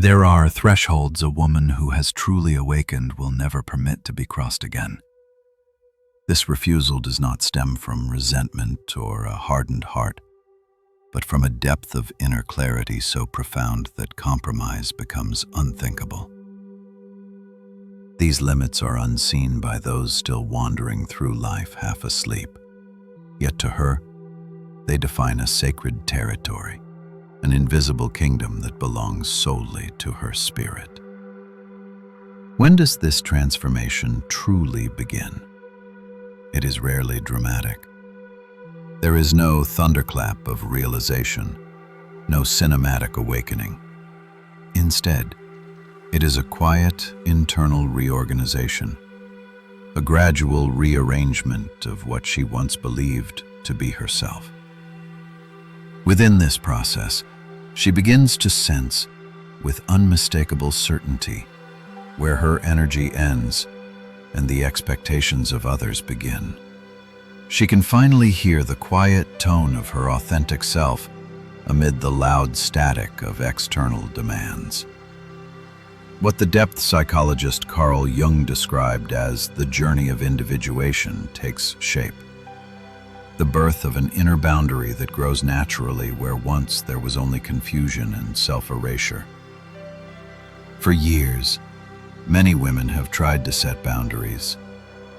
There are thresholds a woman who has truly awakened will never permit to be crossed again. This refusal does not stem from resentment or a hardened heart, but from a depth of inner clarity so profound that compromise becomes unthinkable. These limits are unseen by those still wandering through life half asleep, yet to her, they define a sacred territory, an invisible kingdom that belongs solely to her spirit. When does this transformation truly begin? It is rarely dramatic. There is no thunderclap of realization, no cinematic awakening. Instead, it is a quiet internal reorganization, a gradual rearrangement of what she once believed to be herself. Within this process, she begins to sense, with unmistakable certainty, where her energy ends and the expectations of others begin. She can finally hear the quiet tone of her authentic self amid the loud static of external demands. What the depth psychologist Carl Jung described as the journey of individuation takes shape. The birth of an inner boundary that grows naturally where once there was only confusion and self-erasure. For years, many women have tried to set boundaries,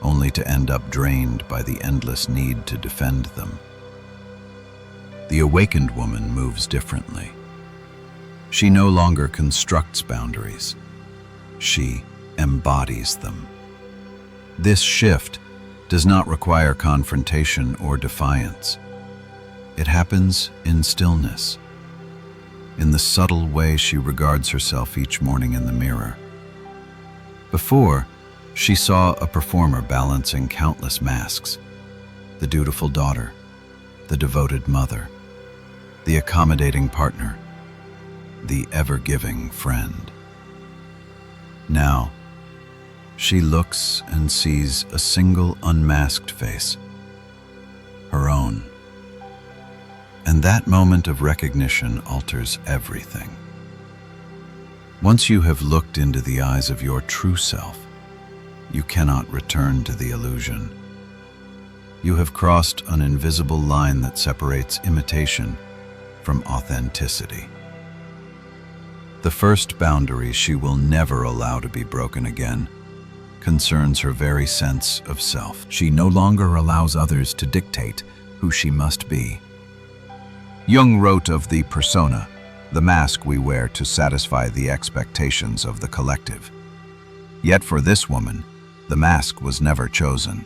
only to end up drained by the endless need to defend them. The awakened woman moves differently. She no longer constructs boundaries. She embodies them. This shift does not require confrontation or defiance. It happens in stillness, in the subtle way she regards herself each morning in the mirror. Before, she saw a performer balancing countless masks: the dutiful daughter, the devoted mother, the accommodating partner, the ever-giving friend. Now, she looks and sees a single unmasked face, her own. And that moment of recognition alters everything. Once you have looked into the eyes of your true self, you cannot return to the illusion. You have crossed an invisible line that separates imitation from authenticity. The first boundary she will never allow to be broken again concerns her very sense of self. She no longer allows others to dictate who she must be. Jung wrote of the persona, the mask we wear to satisfy the expectations of the collective. Yet for this woman, the mask was never chosen.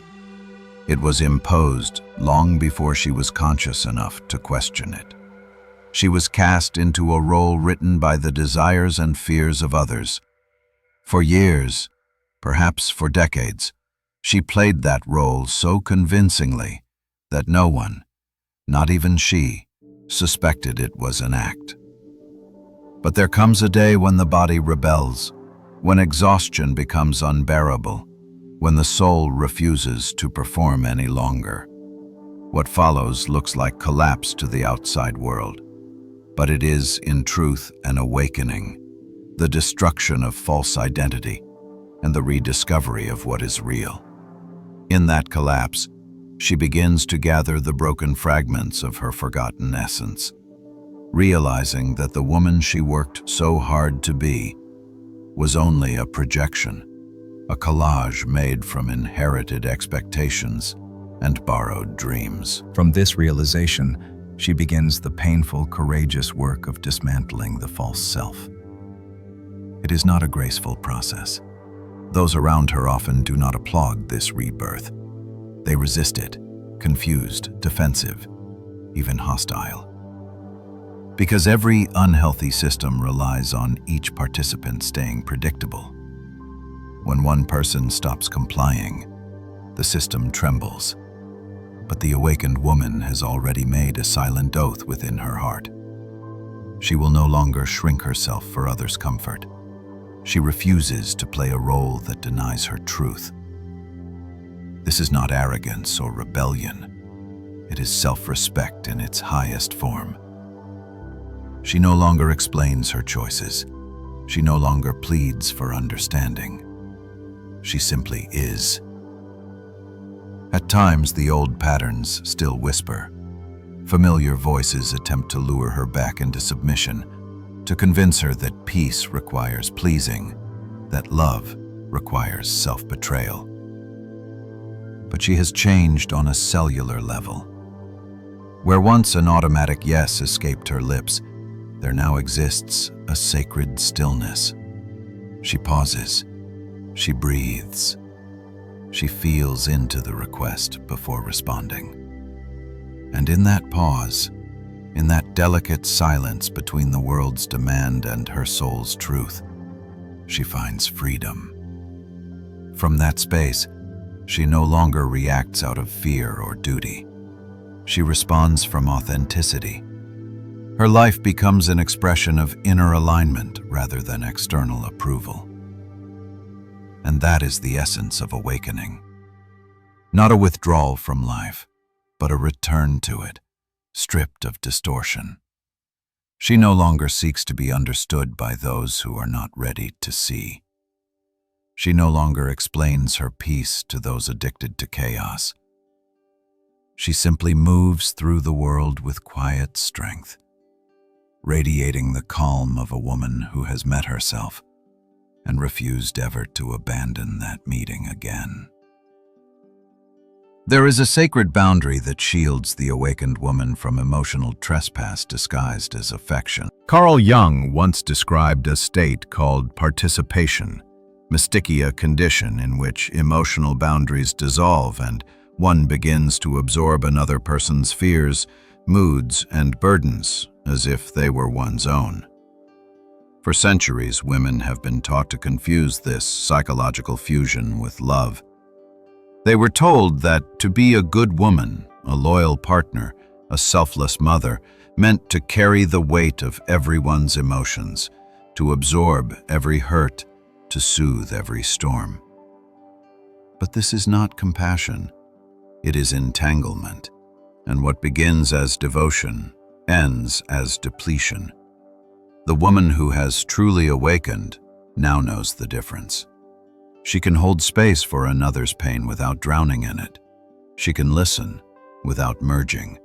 It was imposed long before she was conscious enough to question it. She was cast into a role written by the desires and fears of others. For years, perhaps for decades, she played that role so convincingly that no one, not even she, suspected it was an act. But there comes a day when the body rebels, when exhaustion becomes unbearable, when the soul refuses to perform any longer. What follows looks like collapse to the outside world, but it is, in truth, an awakening, the destruction of false identity, and the rediscovery of what is real. In that collapse, she begins to gather the broken fragments of her forgotten essence, realizing that the woman she worked so hard to be was only a projection, a collage made from inherited expectations and borrowed dreams. From this realization, she begins the painful, courageous work of dismantling the false self. It is not a graceful process. Those around her often do not applaud this rebirth. They resist it, confused, defensive, even hostile. Because every unhealthy system relies on each participant staying predictable. When one person stops complying, the system trembles. But the awakened woman has already made a silent oath within her heart. She will no longer shrink herself for others' comfort. She refuses to play a role that denies her truth. This is not arrogance or rebellion. It is self-respect in its highest form. She no longer explains her choices. She no longer pleads for understanding. She simply is. At times, the old patterns still whisper. Familiar voices attempt to lure her back into submission, to convince her that peace requires pleasing, that love requires self-betrayal. But she has changed on a cellular level. Where once an automatic yes escaped her lips, there now exists a sacred stillness. She pauses. She breathes. She feels into the request before responding. And in that pause, in that delicate silence between the world's demand and her soul's truth, she finds freedom. From that space, she no longer reacts out of fear or duty. She responds from authenticity. Her life becomes an expression of inner alignment rather than external approval. And that is the essence of awakening. Not a withdrawal from life, but a return to it, stripped of distortion. She no longer seeks to be understood by those who are not ready to see. She no longer explains her peace to those addicted to chaos. She simply moves through the world with quiet strength, radiating the calm of a woman who has met herself and refused ever to abandon that meeting again. There is a sacred boundary that shields the awakened woman from emotional trespass disguised as affection. Carl Jung once described a state called participation, mystica condition in which emotional boundaries dissolve and one begins to absorb another person's fears, moods, and burdens as if they were one's own. For centuries, women have been taught to confuse this psychological fusion with love. They were told that to be a good woman, a loyal partner, a selfless mother, meant to carry the weight of everyone's emotions, to absorb every hurt, to soothe every storm. But this is not compassion. It is entanglement, and what begins as devotion ends as depletion. The woman who has truly awakened now knows the difference. She can hold space for another's pain without drowning in it. She can listen without merging.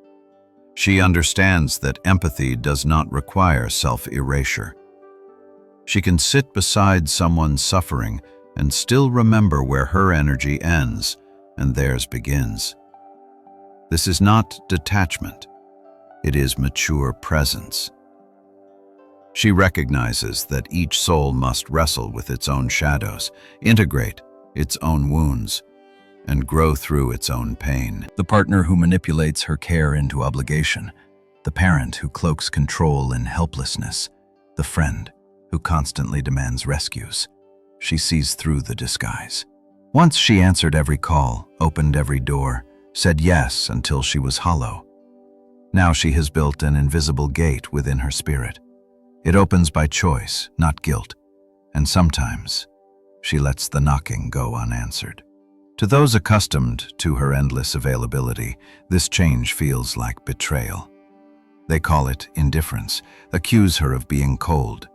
She understands that empathy does not require self-erasure. She can sit beside someone suffering and still remember where her energy ends and theirs begins. This is not detachment. It is mature presence. She recognizes that each soul must wrestle with its own shadows, integrate its own wounds, and grow through its own pain. The partner who manipulates her care into obligation, the parent who cloaks control in helplessness, the friend who constantly demands rescues. She sees through the disguise. Once she answered every call, opened every door, said yes until she was hollow. Now she has built an invisible gate within her spirit. It opens by choice, not guilt, and sometimes she lets the knocking go unanswered. To those accustomed to her endless availability, this change feels like betrayal. They call it indifference, accuse her of being cold.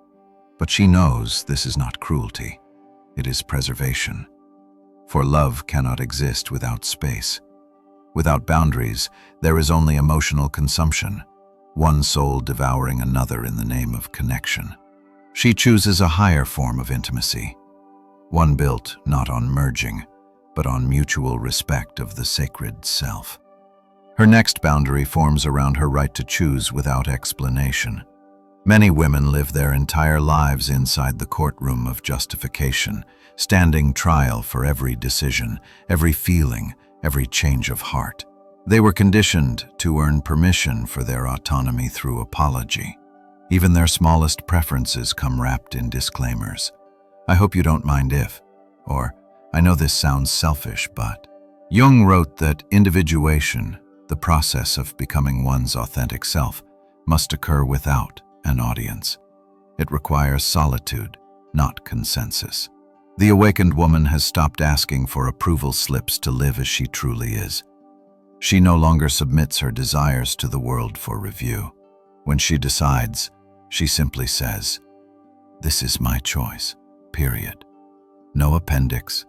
But she knows this is not cruelty. It is preservation. For love cannot exist without space. Without boundaries, there is only emotional consumption, one soul devouring another in the name of connection. She chooses a higher form of intimacy, one built not on merging, but on mutual respect of the sacred self. Her next boundary forms around her right to choose without explanation. Many women live their entire lives inside the courtroom of justification, standing trial for every decision, every feeling, every change of heart. They were conditioned to earn permission for their autonomy through apology. Even their smallest preferences come wrapped in disclaimers. I hope you don't mind if, or I know this sounds selfish, but. Jung wrote that individuation, the process of becoming one's authentic self, must occur without an audience. It requires solitude, not consensus. The awakened woman has stopped asking for approval slips to live as she truly is. She no longer submits her desires to the world for review. When she decides, she simply says, This is my choice, period. No appendix,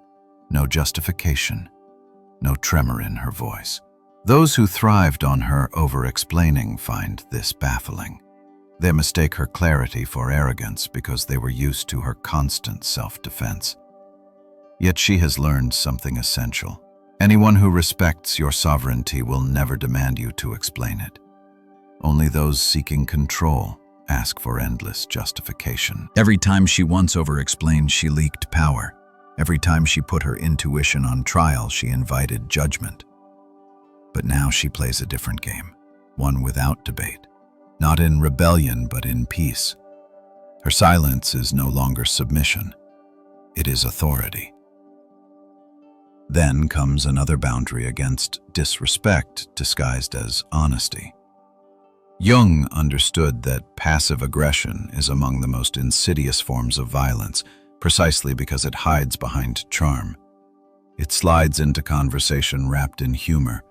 no justification, no tremor in her voice. Those who thrived on her over-explaining find this baffling. They mistake her clarity for arrogance because they were used to her constant self-defense. Yet she has learned something essential. Anyone who respects your sovereignty will never demand you to explain it. Only those seeking control ask for endless justification. Every time she once over-explained, she leaked power. Every time she put her intuition on trial, she invited judgment. But now she plays a different game, one without debate. Not in rebellion, but in peace. Her silence is no longer submission. It is authority. Then comes another boundary against disrespect disguised as honesty. Jung understood that passive aggression is among the most insidious forms of violence, precisely because it hides behind charm. It slides into conversation wrapped in humor,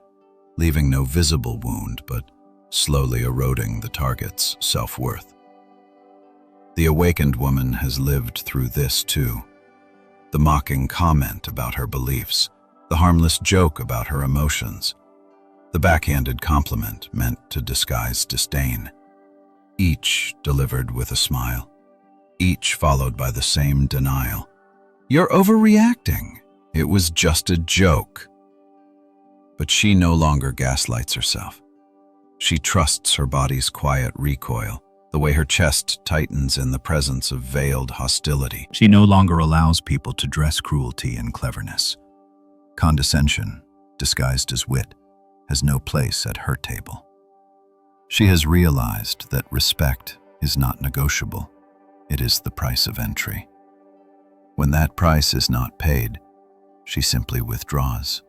leaving no visible wound, but slowly eroding the target's self-worth. The awakened woman has lived through this too. The mocking comment about her beliefs, the harmless joke about her emotions, the backhanded compliment meant to disguise disdain, each delivered with a smile, each followed by the same denial. "You're overreacting. It was just a joke." But she no longer gaslights herself. She trusts her body's quiet recoil, the way her chest tightens in the presence of veiled hostility. She no longer allows people to dress cruelty in cleverness. Condescension, disguised as wit, has no place at her table. She has realized that respect is not negotiable. It is the price of entry. When that price is not paid, she simply withdraws,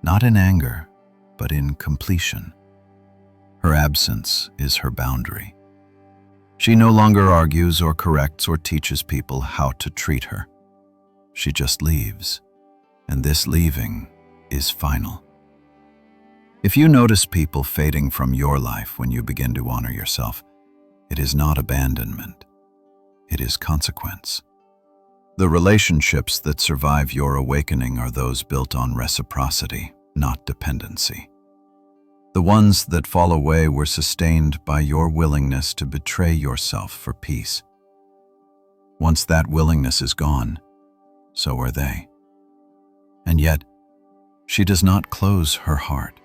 not in anger, but in completion. Her absence is her boundary. She no longer argues or corrects or teaches people how to treat her. She just leaves, and this leaving is final. If you notice people fading from your life when you begin to honor yourself, it is not abandonment. It is consequence. The relationships that survive your awakening are those built on reciprocity, not dependency. The ones that fall away were sustained by your willingness to betray yourself for peace. Once that willingness is gone, so are they. And yet, she does not close her heart.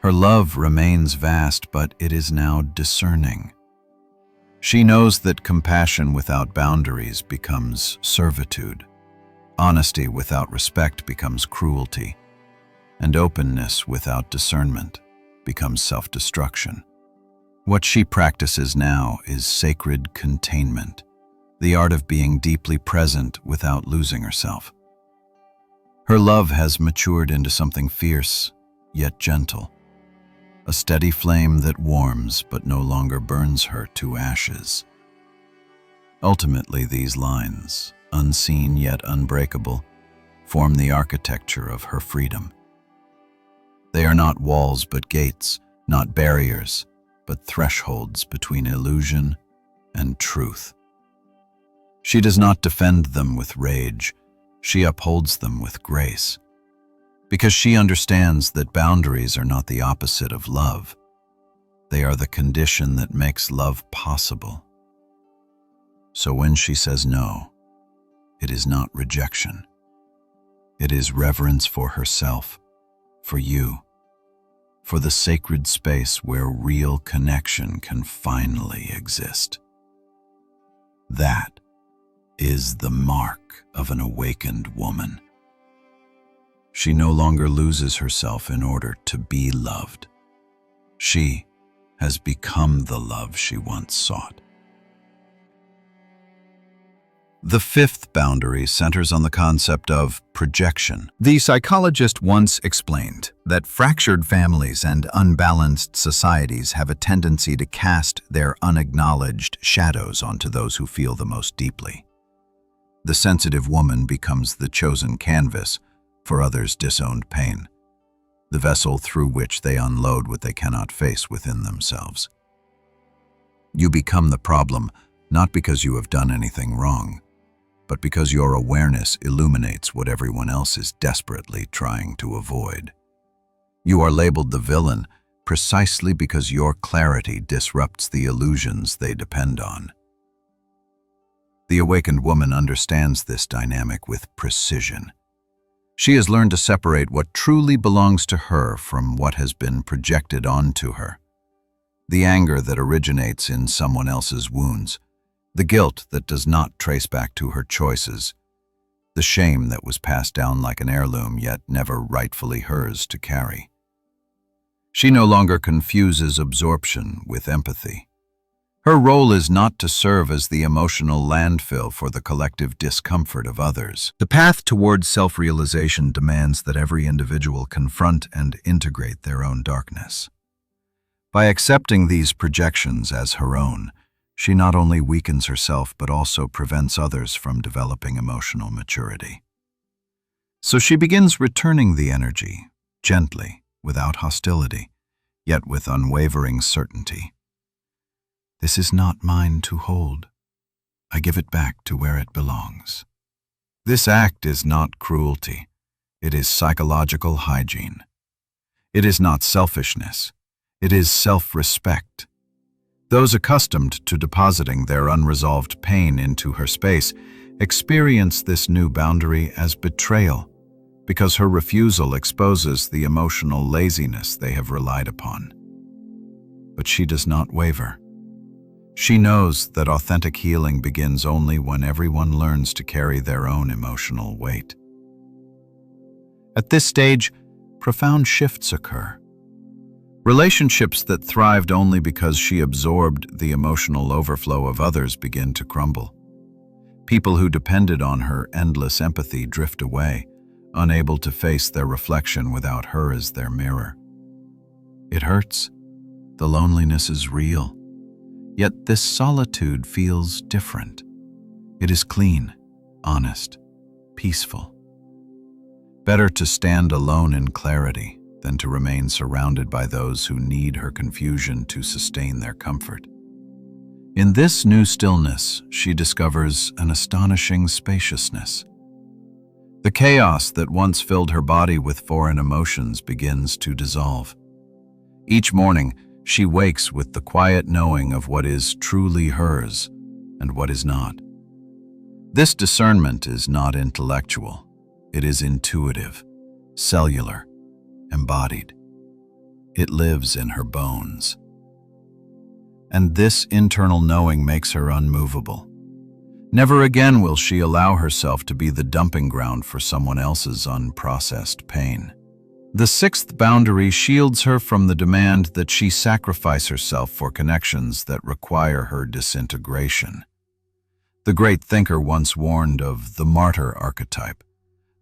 Her love remains vast, but it is now discerning. She knows that compassion without boundaries becomes servitude. Honesty without respect becomes cruelty. And openness without discernment becomes self-destruction. What she practices now is sacred containment, the art of being deeply present without losing herself. Her love has matured into something fierce, yet gentle. A steady flame that warms but no longer burns her to ashes. Ultimately, these lines, unseen yet unbreakable, form the architecture of her freedom. They are not walls but gates, not barriers, but thresholds between illusion and truth. She does not defend them with rage, she upholds them with grace. Because she understands that boundaries are not the opposite of love. They are the condition that makes love possible. So when she says no, it is not rejection. It is reverence for herself, for you, for the sacred space where real connection can finally exist. That is the mark of an awakened woman. She no longer loses herself in order to be loved. She has become the love she once sought. The fifth boundary centers on the concept of projection. The psychologist once explained that fractured families and unbalanced societies have a tendency to cast their unacknowledged shadows onto those who feel the most deeply. The sensitive woman becomes the chosen canvas for others' disowned pain, the vessel through which they unload what they cannot face within themselves. You become the problem, not because you have done anything wrong, but because your awareness illuminates what everyone else is desperately trying to avoid. You are labeled the villain precisely because your clarity disrupts the illusions they depend on. The awakened woman understands this dynamic with precision. She has learned to separate what truly belongs to her from what has been projected onto her. The anger that originates in someone else's wounds, the guilt that does not trace back to her choices, the shame that was passed down like an heirloom yet never rightfully hers to carry. She no longer confuses absorption with empathy. Her role is not to serve as the emotional landfill for the collective discomfort of others. The path towards self-realization demands that every individual confront and integrate their own darkness. By accepting these projections as her own, she not only weakens herself but also prevents others from developing emotional maturity. So she begins returning the energy, gently, without hostility, yet with unwavering certainty. This is not mine to hold. I give it back to where it belongs. This act is not cruelty. It is psychological hygiene. It is not selfishness. It is self-respect. Those accustomed to depositing their unresolved pain into her space experience this new boundary as betrayal, because her refusal exposes the emotional laziness they have relied upon. But she does not waver. She knows that authentic healing begins only when everyone learns to carry their own emotional weight. At this stage, profound shifts occur. Relationships that thrived only because she absorbed the emotional overflow of others begin to crumble. People who depended on her endless empathy drift away, unable to face their reflection without her as their mirror. It hurts. The loneliness is real. Yet this solitude feels different. It is clean, honest, peaceful. Better to stand alone in clarity than to remain surrounded by those who need her confusion to sustain their comfort. In this new stillness, she discovers an astonishing spaciousness. The chaos that once filled her body with foreign emotions begins to dissolve. Each morning, she wakes with the quiet knowing of what is truly hers and what is not. This discernment is not intellectual. It is intuitive, cellular, embodied. It lives in her bones. And this internal knowing makes her unmovable. Never again will she allow herself to be the dumping ground for someone else's unprocessed pain. The sixth boundary shields her from the demand that she sacrifice herself for connections that require her disintegration. The great thinker once warned of the martyr archetype,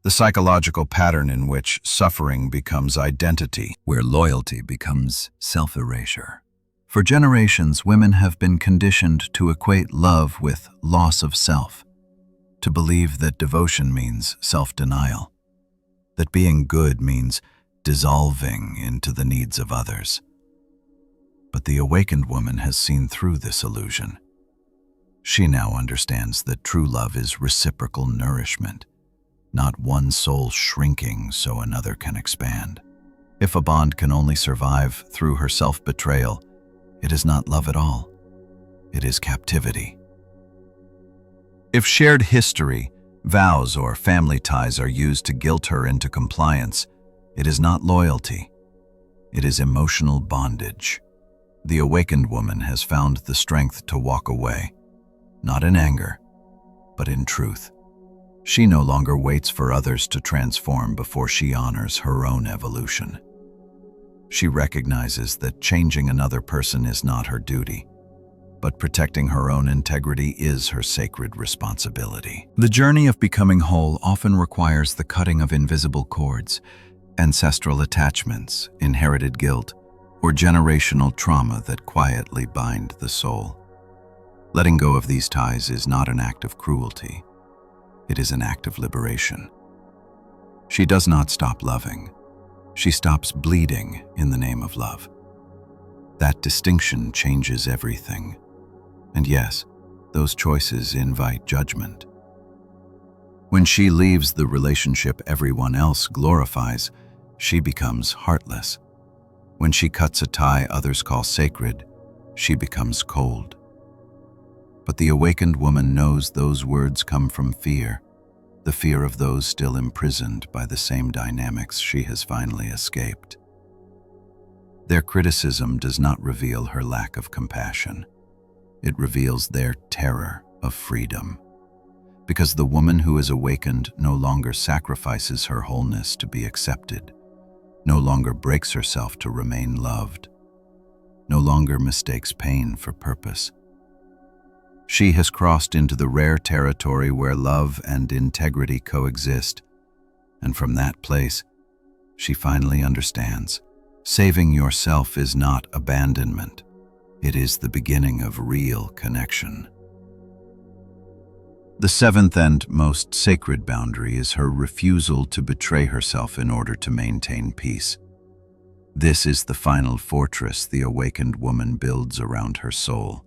the psychological pattern in which suffering becomes identity, where loyalty becomes self-erasure. For generations, women have been conditioned to equate love with loss of self, to believe that devotion means self-denial, that being good means dissolving into the needs of others. But the awakened woman has seen through this illusion. She now understands that true love is reciprocal nourishment, not one soul shrinking so another can expand. If a bond can only survive through her self-betrayal, it is not love at all. It is captivity. If shared history, vows, or family ties are used to guilt her into compliance, it is not loyalty. It is emotional bondage. The awakened woman has found the strength to walk away, not in anger, but in truth. She no longer waits for others to transform before she honors her own evolution. She recognizes that changing another person is not her duty, but protecting her own integrity is her sacred responsibility. The journey of becoming whole often requires the cutting of invisible cords, ancestral attachments, inherited guilt, or generational trauma that quietly bind the soul. Letting go of these ties is not an act of cruelty. It is an act of liberation. She does not stop loving. She stops bleeding in the name of love. That distinction changes everything. And yes, those choices invite judgment. When she leaves the relationship everyone else glorifies, she becomes heartless. When she cuts a tie others call sacred, she becomes cold. But the awakened woman knows those words come from fear, the fear of those still imprisoned by the same dynamics she has finally escaped. Their criticism does not reveal her lack of compassion. It reveals their terror of freedom. Because the woman who is awakened no longer sacrifices her wholeness to be accepted, no longer breaks herself to remain loved, no longer mistakes pain for purpose. She has crossed into the rare territory where love and integrity coexist, and from that place, she finally understands. Saving yourself is not abandonment. It is the beginning of real connection. The seventh and most sacred boundary is her refusal to betray herself in order to maintain peace. This is the final fortress the awakened woman builds around her soul,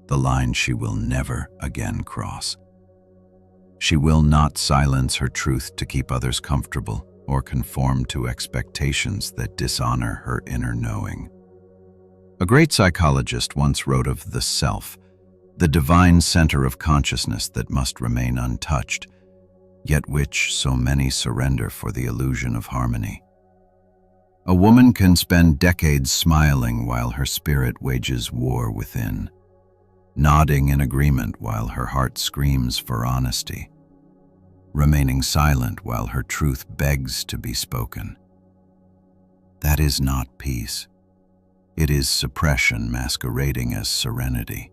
the line she will never again cross. She will not silence her truth to keep others comfortable or conform to expectations that dishonor her inner knowing. A great psychologist once wrote of the self, the divine center of consciousness that must remain untouched, yet which so many surrender for the illusion of harmony. A woman can spend decades smiling while her spirit wages war within, nodding in agreement while her heart screams for honesty, remaining silent while her truth begs to be spoken. That is not peace. It is suppression masquerading as serenity.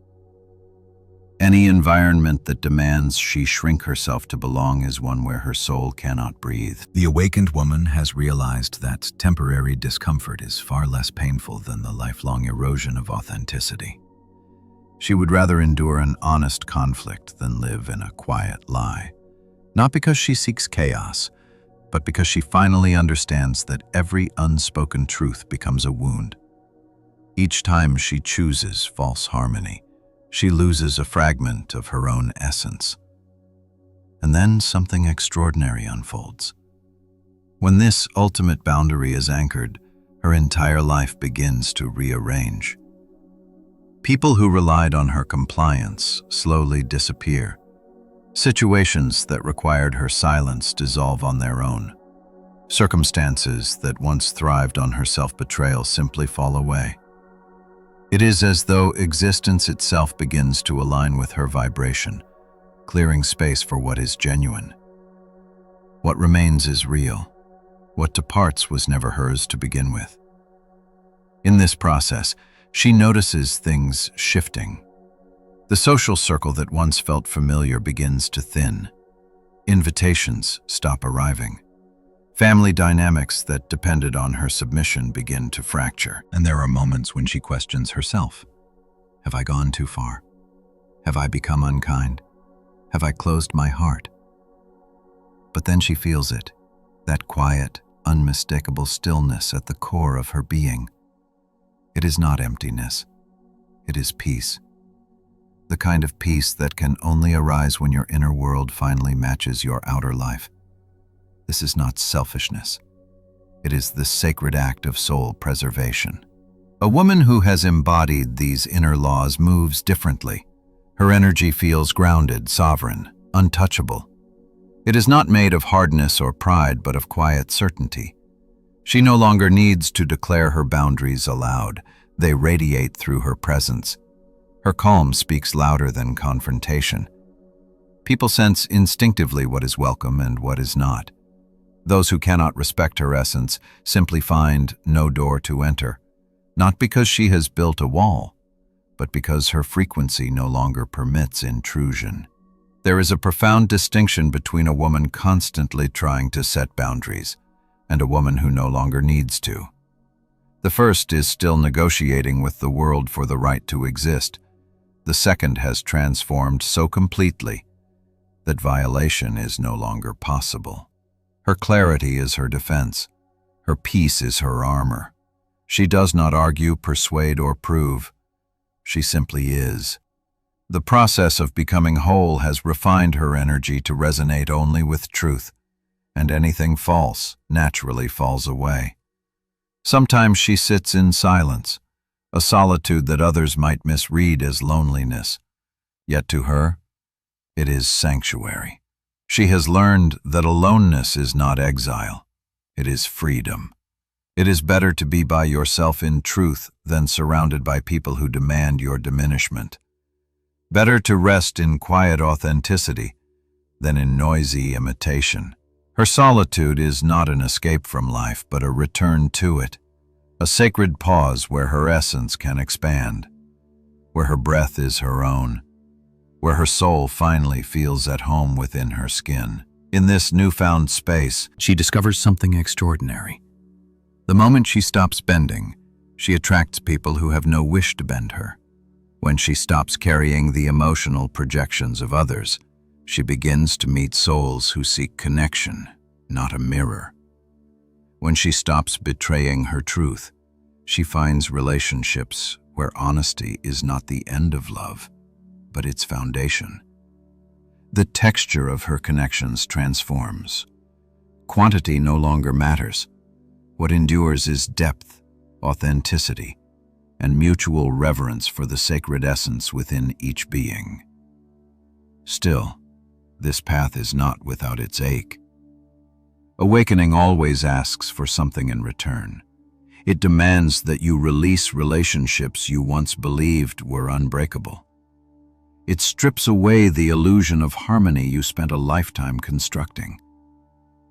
Any environment that demands she shrink herself to belong is one where her soul cannot breathe. The awakened woman has realized that temporary discomfort is far less painful than the lifelong erosion of authenticity. She would rather endure an honest conflict than live in a quiet lie. Not because she seeks chaos, but because she finally understands that every unspoken truth becomes a wound. Each time she chooses false harmony, she loses a fragment of her own essence. And then something extraordinary unfolds. When this ultimate boundary is anchored, her entire life begins to rearrange. People who relied on her compliance slowly disappear. Situations that required her silence dissolve on their own. Circumstances that once thrived on her self-betrayal simply fall away. It is as though existence itself begins to align with her vibration, clearing space for what is genuine. What remains is real. What departs was never hers to begin with. In this process, she notices things shifting. The social circle that once felt familiar begins to thin. Invitations stop arriving. Family dynamics that depended on her submission begin to fracture. And there are moments when she questions herself. Have I gone too far? Have I become unkind? Have I closed my heart? But then she feels it, that quiet, unmistakable stillness at the core of her being. It is not emptiness. It is peace. The kind of peace that can only arise when your inner world finally matches your outer life. This is not selfishness. It is the sacred act of soul preservation. A woman who has embodied these inner laws moves differently. Her energy feels grounded, sovereign, untouchable. It is not made of hardness or pride, but of quiet certainty. She no longer needs to declare her boundaries aloud. They radiate through her presence. Her calm speaks louder than confrontation. People sense instinctively what is welcome and what is not. Those who cannot respect her essence simply find no door to enter, not because she has built a wall, but because her frequency no longer permits intrusion. There is a profound distinction between a woman constantly trying to set boundaries and a woman who no longer needs to. The first is still negotiating with the world for the right to exist. The second has transformed so completely that violation is no longer possible. Her clarity is her defense. Her peace is her armor. She does not argue, persuade, or prove. She simply is. The process of becoming whole has refined her energy to resonate only with truth, and anything false naturally falls away. Sometimes she sits in silence, a solitude that others might misread as loneliness. Yet to her, it is sanctuary. She has learned that aloneness is not exile, it is freedom. It is better to be by yourself in truth than surrounded by people who demand your diminishment. Better to rest in quiet authenticity than in noisy imitation. Her solitude is not an escape from life, but a return to it, a sacred pause where her essence can expand, where her breath is her own, where her soul finally feels at home within her skin. In this newfound space, she discovers something extraordinary. The moment she stops bending, she attracts people who have no wish to bend her. When she stops carrying the emotional projections of others, she begins to meet souls who seek connection, not a mirror. When she stops betraying her truth, she finds relationships where honesty is not the end of love, but its foundation. The texture of her connections transforms. Quantity no longer matters. What endures is depth, authenticity, and mutual reverence for the sacred essence within each being. Still, this path is not without its ache. Awakening always asks for something in return. It demands that you release relationships you once believed were unbreakable. It strips away the illusion of harmony you spent a lifetime constructing.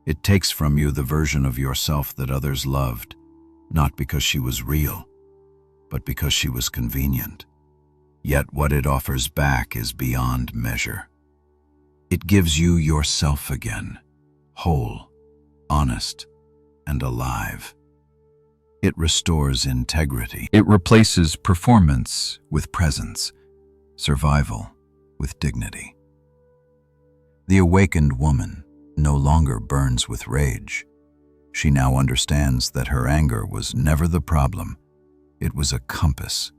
It takes from you the version of yourself that others loved, not because she was real, but because she was convenient. Yet what it offers back is beyond measure. It gives you yourself again, whole, honest, and alive. It restores integrity. It replaces performance with presence, survival with dignity. The awakened woman no longer burns with rage. She now understands that her anger was never the problem. It was a compass,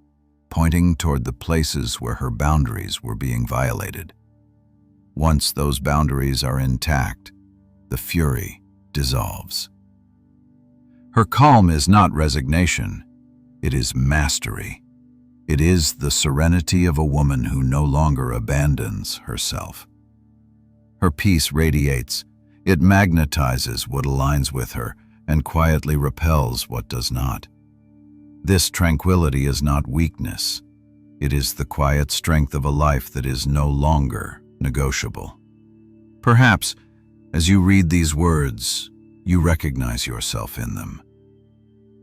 pointing toward the places where her boundaries were being violated. Once those boundaries are intact, the fury dissolves. Her calm is not resignation, it is mastery. It is the serenity of a woman who no longer abandons herself. Her peace radiates. It magnetizes what aligns with her and quietly repels what does not. This tranquility is not weakness. It is the quiet strength of a life that is no longer negotiable. Perhaps, as you read these words, you recognize yourself in them.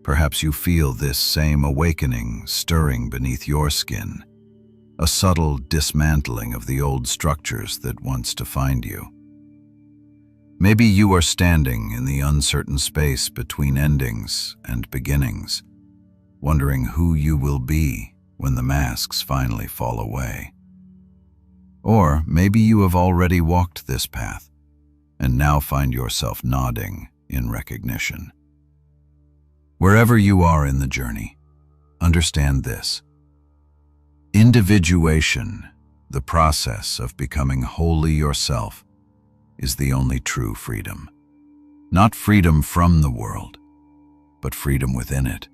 Perhaps you feel this same awakening stirring beneath your skin, a subtle dismantling of the old structures that once defined you. Maybe you are standing in the uncertain space between endings and beginnings, wondering who you will be when the masks finally fall away. Or maybe you have already walked this path and now find yourself nodding in recognition. Wherever you are in the journey, understand this. Individuation, the process of becoming wholly yourself, is the only true freedom. Not freedom from the world, but freedom within it.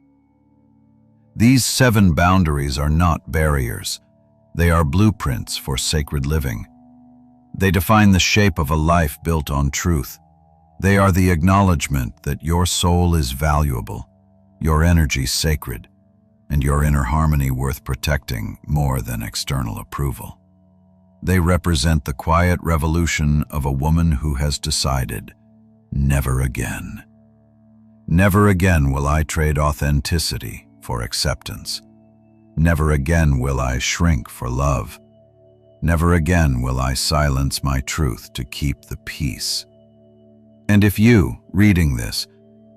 These 7 boundaries are not barriers. They are blueprints for sacred living. They define the shape of a life built on truth. They are the acknowledgement that your soul is valuable, your energy sacred, and your inner harmony worth protecting more than external approval. They represent the quiet revolution of a woman who has decided, never again. Never again will I trade authenticity for acceptance. Never again will I shrink for love. Never again will I silence my truth to keep the peace. And if you, reading this,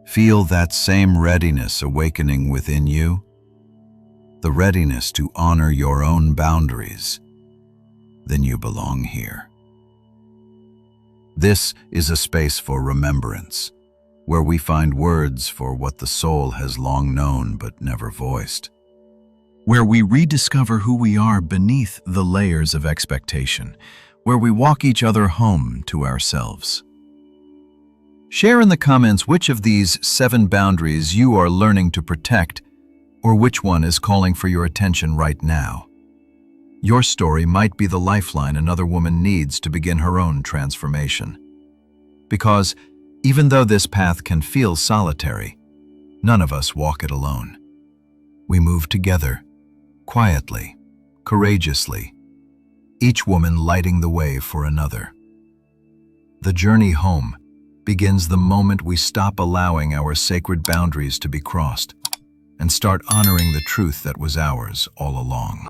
feel that same readiness awakening within you, the readiness to honor your own boundaries, then you belong here. This is a space for remembrance, where we find words for what the soul has long known but never voiced. where we rediscover who we are beneath the layers of expectation, where we walk each other home to ourselves. Share in the comments which of these 7 boundaries you are learning to protect, or which one is calling for your attention right now. Your story might be the lifeline another woman needs to begin her own transformation. Because even though this path can feel solitary, none of us walk it alone. We move together, quietly, courageously, each woman lighting the way for another. The journey home begins the moment we stop allowing our sacred boundaries to be crossed and start honoring the truth that was ours all along.